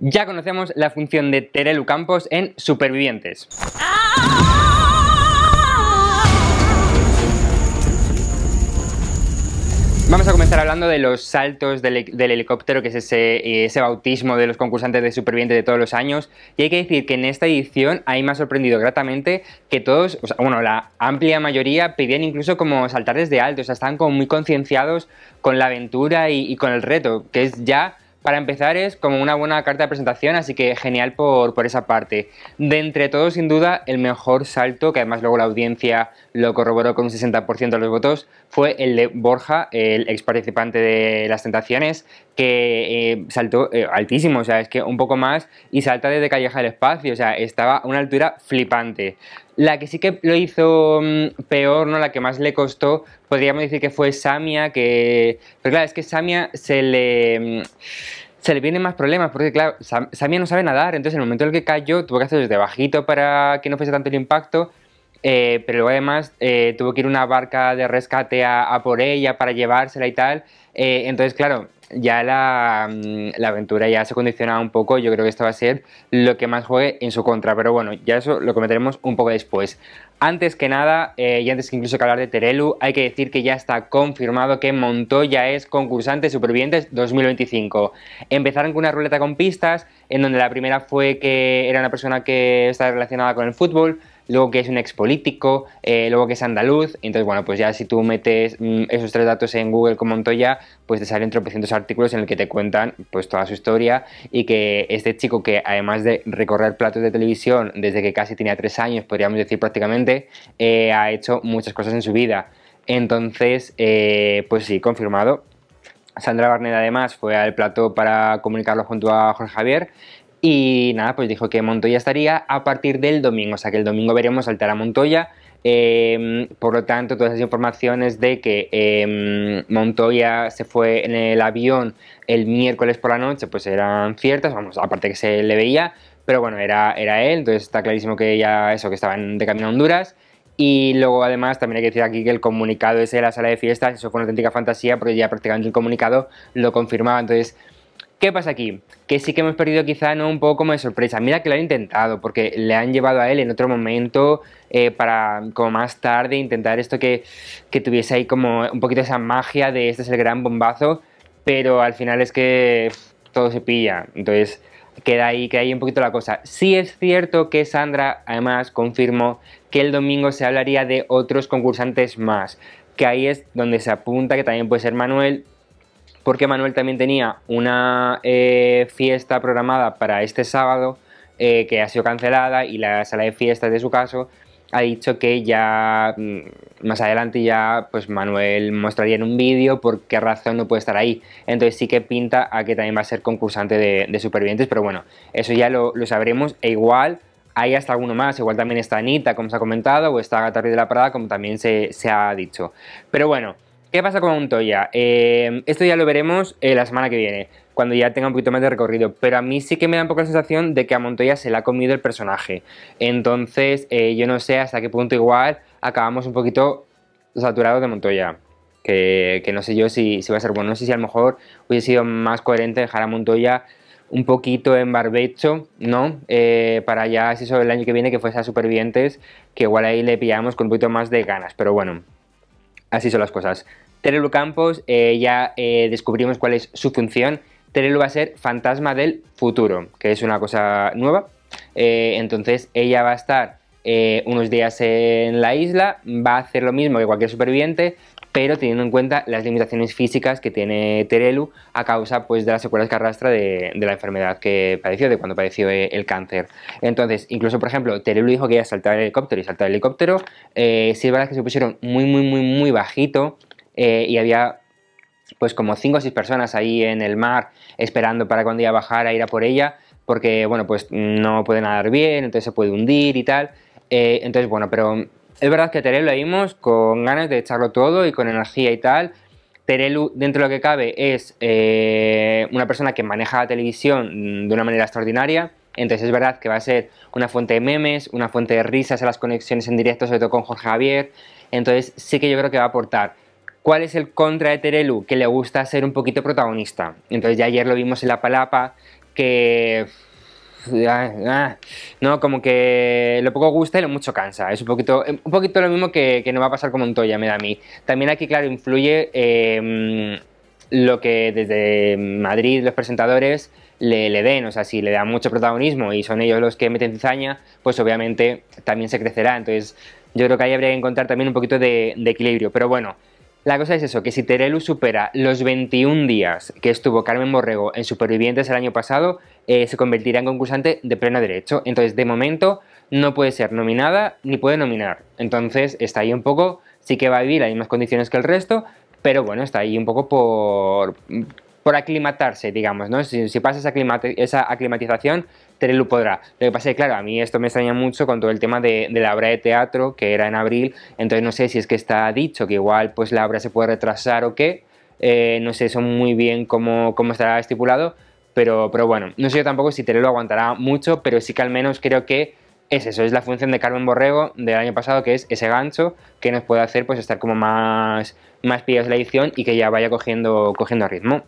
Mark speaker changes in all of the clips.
Speaker 1: Ya conocemos la función de Terelu Campos en Supervivientes. Vamos a comenzar hablando de los saltos del helicóptero, que es ese bautismo de los concursantes de Supervivientes de todos los años. Y hay que decir que en esta edición a mí me ha sorprendido gratamente que todos, la amplia mayoría pedían incluso como saltar desde alto. O sea, están como muy concienciados con la aventura y con el reto, que es ya... Para empezar es como una buena carta de presentación, así que genial por esa parte. De entre todos, sin duda, el mejor salto, que además luego la audiencia lo corroboró con un 60% de los votos, fue el de Borja, el ex participante de Las Tentaciones, que saltó altísimo, o sea, es que un poco más y salta desde Calleja del Espacio, o sea, estaba a una altura flipante. La que sí que lo hizo peor, ¿no? La que más le costó, podríamos decir que fue Samia, pero claro, es que Samia se le vienen más problemas, porque claro, Samia no sabe nadar, entonces en el momento en el que cayó tuvo que hacer desde bajito para que no fuese tanto el impacto, pero luego además tuvo que ir una barca de rescate a por ella para llevársela y tal, entonces claro, ya la aventura ya se condiciona un poco. Yo creo que esto va a ser lo que más juegue en su contra, pero bueno, ya eso lo comentaremos un poco después. Antes que nada, y antes que incluso que hablar de Terelu, hay que decir que ya está confirmado que Montoya es concursante de Supervivientes 2025. Empezaron con una ruleta con pistas, en donde la primera fue que era una persona que está relacionada con el fútbol, luego que es un expolítico, luego que es andaluz. Entonces, bueno, pues ya si tú metes esos tres datos en Google con Montoya, pues te salen tropecientos artículos en el que te cuentan pues toda su historia, y que este chico, que además de recorrer platos de televisión desde que casi tenía 3 años, podríamos decir prácticamente, ha hecho muchas cosas en su vida. Entonces, pues sí, confirmado. Sandra Barneda además fue al plató para comunicarlo junto a Jorge Javier. Y nada, pues dijo que Montoya estaría a partir del domingo, o sea que el domingo veremos saltar a Montoya. Por lo tanto, todas esas informaciones de que Montoya se fue en el avión el miércoles por la noche, pues eran ciertas, vamos, aparte que se le veía, pero bueno, era él, entonces está clarísimo que ya eso, que estaban de camino a Honduras. Y luego además también hay que decir aquí que el comunicado ese de la sala de fiestas, eso fue una auténtica fantasía, porque ya prácticamente el comunicado lo confirmaba. Entonces, ¿qué pasa aquí? Que sí que hemos perdido quizá, ¿no?, un poco como de sorpresa. Mira que lo han intentado, porque le han llevado a él en otro momento para como más tarde intentar esto que tuviese ahí como un poquito esa magia de este es el gran bombazo, pero al final es que todo se pilla. Entonces queda ahí un poquito la cosa. Sí es cierto que Sandra además confirmó que el domingo se hablaría de otros concursantes más, que ahí es donde se apunta que también puede ser Manuel, porque Manuel también tenía una fiesta programada para este sábado que ha sido cancelada, y la sala de fiestas de su caso ha dicho que ya más adelante ya pues Manuel mostraría en un vídeo por qué razón no puede estar ahí. Entonces sí que pinta a que también va a ser concursante de Supervivientes, pero bueno, eso ya lo sabremos. E igual hay hasta alguno más, igual también está Anita, como se ha comentado, o está Agatha Ruiz de la Prada, como también se ha dicho. Pero bueno, ¿qué pasa con Montoya? Esto ya lo veremos la semana que viene, cuando ya tenga un poquito más de recorrido, pero a mí sí que me da un poco la sensación de que a Montoya se le ha comido el personaje. Entonces, yo no sé hasta qué punto igual acabamos un poquito saturados de Montoya, que no sé yo si va a ser bueno. No sé si a lo mejor hubiese sido más coherente dejar a Montoya un poquito en barbecho, ¿no? Para ya, si eso el año que viene, que fuese a Supervivientes, que igual ahí le pillamos con un poquito más de ganas, pero bueno. Así son las cosas. Terelu Campos, ya descubrimos cuál es su función. Terelu va a ser fantasma del futuro, que es una cosa nueva. Entonces ella va a estar unos días en la isla, va a hacer lo mismo que cualquier superviviente, pero teniendo en cuenta las limitaciones físicas que tiene Terelu a causa pues de las secuelas que arrastra de la enfermedad que padeció, de cuando padeció el cáncer. Entonces, incluso por ejemplo, Terelu dijo que iba a saltar el helicóptero, y saltar el helicóptero, sí es verdad que se pusieron muy bajito, y había pues como 5 o 6 personas ahí en el mar esperando para cuando iba a bajar a ir a por ella, porque bueno, pues no puede nadar bien, entonces se puede hundir y tal. Entonces bueno, pero es verdad que a Terelu la vimos con ganas de echarlo todo y con energía y tal. Terelu, dentro de lo que cabe, es una persona que maneja la televisión de una manera extraordinaria. Entonces es verdad que va a ser una fuente de memes, una fuente de risas en las conexiones en directo, sobre todo con Jorge Javier. Entonces sí que yo creo que va a aportar. ¿Cuál es el contra de Terelu? Que le gusta ser un poquito protagonista. Entonces ya ayer lo vimos en La Palapa, que... no, como que lo poco gusta y lo mucho cansa. Es un poquito lo mismo que no va a pasar con Montoya, me da a mí. También aquí, claro, influye lo que desde Madrid los presentadores le den. O sea, si le dan mucho protagonismo y son ellos los que meten cizaña, pues obviamente también se crecerá. Entonces yo creo que ahí habría que encontrar también un poquito de equilibrio. Pero bueno, la cosa es eso, que si Terelu supera los 21 días que estuvo Carmen Borrego en Supervivientes el año pasado, se convertirá en concursante de pleno derecho. Entonces, de momento, no puede ser nominada ni puede nominar. Entonces, está ahí un poco, sí que va a vivir las mismas condiciones que el resto, pero bueno, está ahí un poco por aclimatarse, digamos, ¿no? Si pasa esa aclimatización, Terelu podrá. Lo que pasa es que, claro, a mí esto me extraña mucho con todo el tema de la obra de teatro, que era en abril, entonces no sé si es que está dicho que igual pues la obra se puede retrasar o qué, no sé eso muy bien cómo estará estipulado, pero bueno, no sé yo tampoco si Terelu aguantará mucho, pero sí que al menos creo que es eso, es la función de Carmen Borrego del año pasado, que es ese gancho que nos puede hacer pues estar como más pillados en la edición y que ya vaya cogiendo ritmo.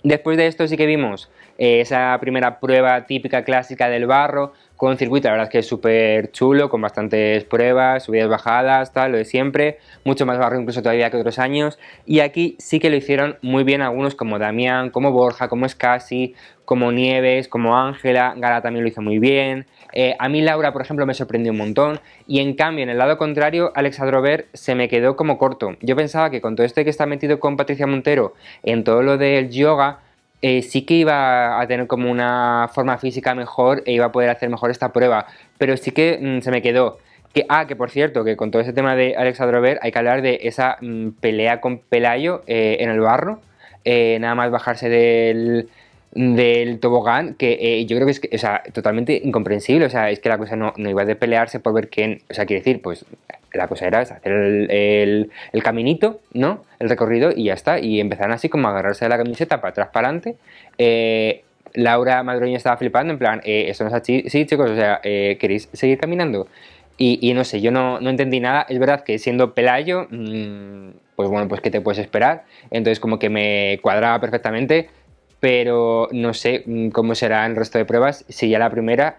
Speaker 1: Después de esto sí que vimos esa primera prueba típica clásica del barro con circuito, la verdad es que es súper chulo, con bastantes pruebas, subidas, bajadas, tal, lo de siempre, mucho más barro incluso todavía que otros años, y aquí sí que lo hicieron muy bien algunos como Damián, como Borja, como Scassi, como Nieves, como Ángela, Gala también lo hizo muy bien, a mí Laura por ejemplo me sorprendió un montón, y en cambio en el lado contrario Alex Adrover se me quedó como corto. Yo pensaba que con todo esto que está metido con Patricia Montero en todo lo del yoga, sí que iba a tener como una forma física mejor e iba a poder hacer mejor esta prueba, pero sí que se me quedó. Que por cierto, que con todo ese tema de Alex Adrover hay que hablar de esa pelea con Pelayo en el barro, nada más bajarse del tobogán, que yo creo que es o sea, totalmente incomprensible. O sea, es que la cosa no iba de pelearse por ver quién, o sea, quiere decir, pues la cosa era hacer el caminito, ¿no? El recorrido y ya está, y empezaron así como a agarrarse de la camiseta para atrás, para adelante. Laura Madroño estaba flipando, en plan, esto no es así, sí chicos, o sea, ¿queréis seguir caminando? Y no sé, yo no entendí nada. Es verdad que siendo Pelayo, pues bueno, pues ¿qué te puedes esperar? Entonces como que me cuadraba perfectamente, pero no sé cómo será el resto de pruebas si ya la primera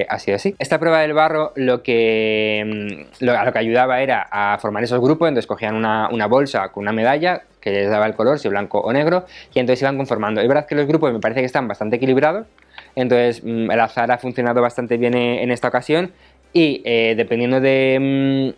Speaker 1: ha sido así. Esta prueba del barro a lo que ayudaba era a formar esos grupos, entonces cogían una bolsa con una medalla que les daba el color, si blanco o negro, y entonces iban conformando. Es verdad que los grupos me parece que están bastante equilibrados, entonces el azar ha funcionado bastante bien en esta ocasión, y dependiendo del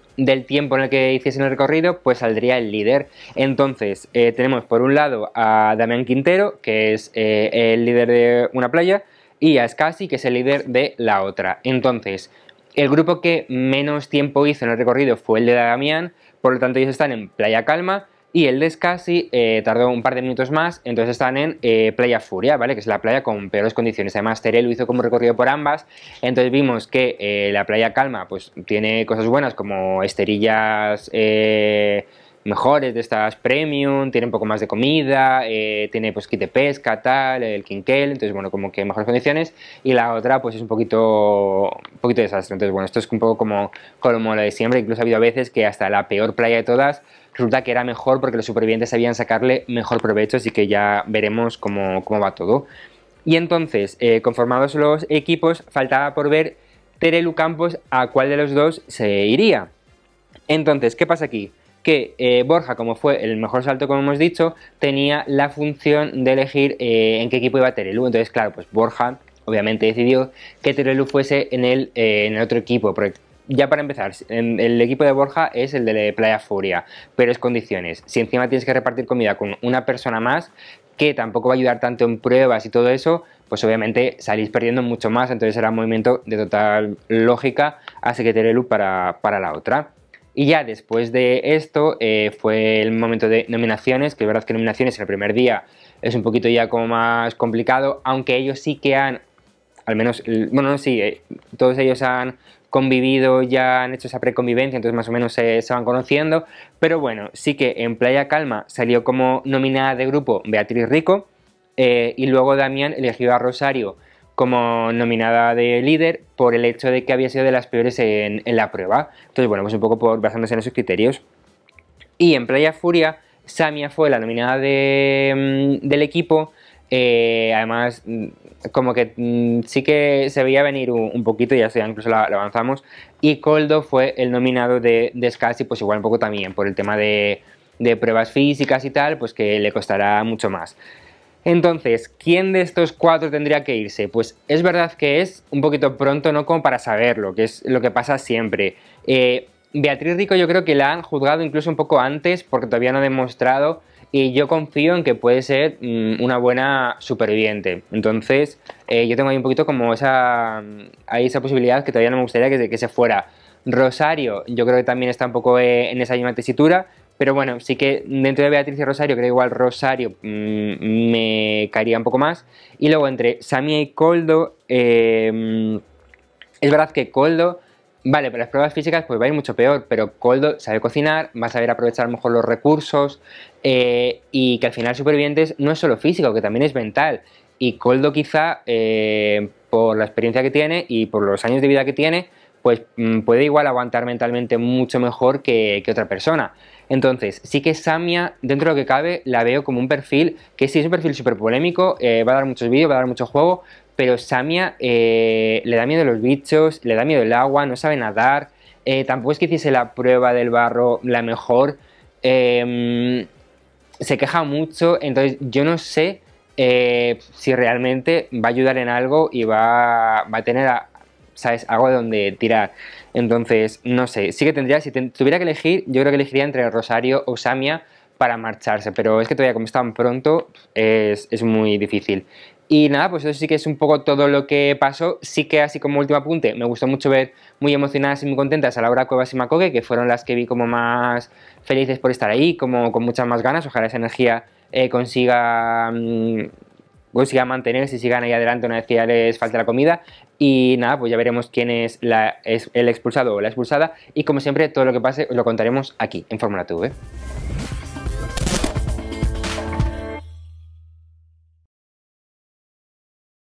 Speaker 1: tiempo en el que hiciesen el recorrido, pues saldría el líder. Entonces tenemos por un lado a Damián Quintero, que es el líder de una playa, y a Scassi, que es el líder de la otra. Entonces, el grupo que menos tiempo hizo en el recorrido fue el de Damián, por lo tanto ellos están en Playa Calma, y el de Scassi tardó un par de minutos más, entonces están en Playa Furia, ¿vale? Que es la playa con peores condiciones. Además, Terelu hizo como recorrido por ambas, entonces vimos que la Playa Calma pues tiene cosas buenas como esterillas mejores de estas premium, tiene un poco más de comida, tiene pues kit de pesca, tal, el quinquel, entonces bueno, como que mejores condiciones, y la otra pues es un poquito desastre. Entonces bueno, esto es un poco como lo de siempre. Incluso ha habido veces que hasta la peor playa de todas resulta que era mejor porque los supervivientes sabían sacarle mejor provecho, así que ya veremos cómo va todo. Y entonces, conformados los equipos, faltaba por ver Terelu Campos a cuál de los dos se iría. Entonces, ¿qué pasa aquí? Que Borja, como fue el mejor salto, como hemos dicho, tenía la función de elegir en qué equipo iba Terelu. Entonces, claro, pues Borja obviamente decidió que Terelu fuese en el otro equipo, porque ya para empezar, el equipo de Borja es el de Playa Furia, pero es condiciones. Si encima tienes que repartir comida con una persona más, que tampoco va a ayudar tanto en pruebas y todo eso, pues obviamente salís perdiendo mucho más. Entonces era un movimiento de total lógica, así que Terelu para la otra. Y ya después de esto fue el momento de nominaciones, que es verdad que nominaciones en el primer día es un poquito ya como más complicado, aunque ellos sí que han, al menos, bueno, sí, todos ellos han convivido, ya han hecho esa preconvivencia, entonces más o menos se van conociendo, pero bueno, sí que en Playa Calma salió como nominada de grupo Beatriz Rico, y luego Damián eligió a Rosario como nominada de líder por el hecho de que había sido de las peores en la prueba. Entonces bueno, pues un poco basándose en esos criterios. Y en Playa Furia, Samia fue la nominada del equipo, Además, como que sí que se veía venir un poquito, ya sea, incluso lo avanzamos. Y Koldo fue el nominado de Scalzi, pues igual un poco también, por el tema de pruebas físicas y tal, pues que le costará mucho más. Entonces, ¿quién de estos cuatro tendría que irse? Pues es verdad que es un poquito pronto, ¿no? Como para saberlo, que es lo que pasa siempre. Beatriz Rico yo creo que la han juzgado incluso un poco antes porque todavía no ha demostrado y yo confío en que puede ser una buena superviviente. Entonces, yo tengo ahí un poquito como hay esa posibilidad que todavía no me gustaría que se fuera. Rosario, yo creo que también está un poco en esa misma tesitura, pero bueno, sí que dentro de Beatriz y Rosario, creo que igual Rosario me caería un poco más. Y luego entre Samia y Koldo, es verdad que Koldo, vale, para las pruebas físicas pues va a ir mucho peor, pero Koldo sabe cocinar, va a saber aprovechar mejor los recursos y que al final Supervivientes no es solo físico, que también es mental. Y Koldo quizá, por la experiencia que tiene y por los años de vida que tiene, pues puede igual aguantar mentalmente mucho mejor que otra persona. Entonces, sí que Samia, dentro de lo que cabe, la veo como un perfil que sí es un perfil súper polémico, va a dar muchos vídeos, va a dar mucho juego, pero Samia le da miedo los bichos, le da miedo el agua, no sabe nadar, tampoco es que hiciese la prueba del barro la mejor, se queja mucho, entonces yo no sé si realmente va a ayudar en algo y va a tener, ¿sabes?, algo de donde tirar. Entonces, no sé, sí que tendría, si tuviera que elegir, yo creo que elegiría entre Rosario o Samia para marcharse, pero es que todavía como es tan pronto, es muy difícil. Y nada, pues eso sí que es un poco todo lo que pasó. Sí que así como último apunte, me gustó mucho ver muy emocionadas y muy contentas a Laura Cuevas y Macoque, que fueron las que vi como más felices por estar ahí, como con muchas más ganas. Ojalá esa energía consiga mantenerse y sigan ahí adelante una vez que ya les falte la comida. Y nada, pues ya veremos quién es el expulsado o la expulsada. Y como siempre, todo lo que pase os lo contaremos aquí, en Fórmula TV.